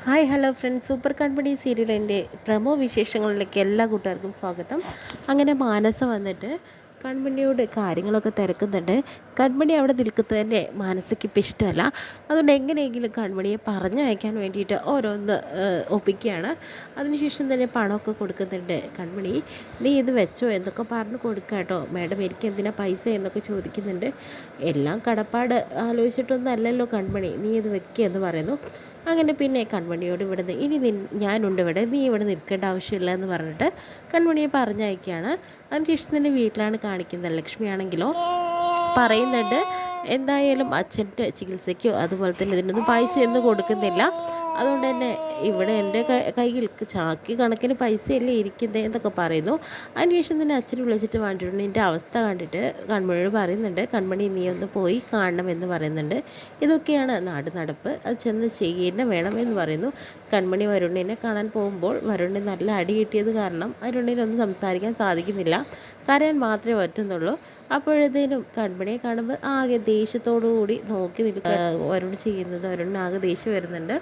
Hi hello friends, super കൺപണി സീരിയലിൻ്റെ promo വിശേഷങ്ങളിലേക്ക് എല്ലാ കൂട്ടുകാർക്കും സ്വാഗതം. അങ്ങനെ മാനസ വന്നിട്ട് കൺമണിയോട് കാര്യങ്ങളൊക്കെ തിരക്കുന്നുണ്ട്. കൺമണി അവിടെ നിൽക്കുന്നത് മാനസയ്ക്ക് ഇപ്പം ഇഷ്ടമല്ല. അതുകൊണ്ട് എങ്ങനെയെങ്കിലും കൺമണിയെ പറഞ്ഞയക്കാൻ വേണ്ടിയിട്ട് ഓരോന്ന് ഒപ്പിക്കുകയാണ്. അതിനുശേഷം തന്നെ പണമൊക്കെ കൊടുക്കുന്നുണ്ട്. കൺമണി, നീ ഇത് വെച്ചോ എന്നൊക്കെ പറഞ്ഞ് കൊടുക്കുക കേട്ടോ, മാഡം എനിക്ക് എന്തിനാ പൈസ എന്നൊക്കെ ചോദിക്കുന്നുണ്ട്. എല്ലാം കടപ്പാട് ആലോചിച്ചിട്ടൊന്നല്ലല്ലോ കൺമണി, നീ ഇത് വെക്കുക എന്ന് പറയുന്നു. അങ്ങനെ പിന്നെ കൺമണിയോട് ഇവിടുന്ന് ഇനി ഞാനുണ്ട് ഇവിടെ, നീ ഇവിടെ നിൽക്കേണ്ട ആവശ്യമില്ല എന്ന് പറഞ്ഞിട്ട് കൺമണിയെ പറഞ്ഞയക്കുകയാണ്. അതിനുശേഷം തന്നെ വീട്ടിലാണ് കാണിക്കുന്നത്. ലക്ഷ്മിയാണെങ്കിലോ പറയുന്നുണ്ട്, എന്തായാലും അച്ഛൻ്റെ ചികിത്സയ്ക്കോ അതുപോലെ തന്നെ ഇതിനൊന്നും പൈസ ഒന്നും കൊടുക്കുന്നില്ല. അതുകൊണ്ട് തന്നെ ഇവിടെ എൻ്റെ കയ്യിൽ ചാക്കി കണക്കിന് പൈസയല്ലേ ഇരിക്കുന്നത് എന്നൊക്കെ പറയുന്നു. അതിനുശേഷം തന്നെ അച്ഛനെ വിളിച്ചിട്ട് വേണ്ടിയിട്ടുണ്ട് എൻ്റെ അവസ്ഥ കണ്ടിട്ട് കൺമണിയോട് പറയുന്നുണ്ട്, കൺമണി നീ ഒന്ന് പോയി കാണണമെന്ന് പറയുന്നുണ്ട്. ഇതൊക്കെയാണ് നാട് നടപ്പ്, അത് ചെന്ന് ചെയ്യേണ്ട വേണം എന്ന് പറയുന്നു. കൺമണി വരുണിനെ കാണാൻ പോകുമ്പോൾ വരുണിന് നല്ല അടി കിട്ടിയത് കാരണം വരുണിനൊന്നും സംസാരിക്കാൻ സാധിക്കുന്നില്ല, കരയാൻ മാത്രമേ പറ്റുന്നുള്ളൂ. അപ്പോഴത്തേനും കൺമണിയെ കാണുമ്പോൾ ആകെ ദേഷ്യത്തോടു കൂടി നോക്കി നിൽക്കുക വരുൺ ചെയ്യുന്നത്. വരുണിന് ആകെ ദേഷ്യം വരുന്നുണ്ട്.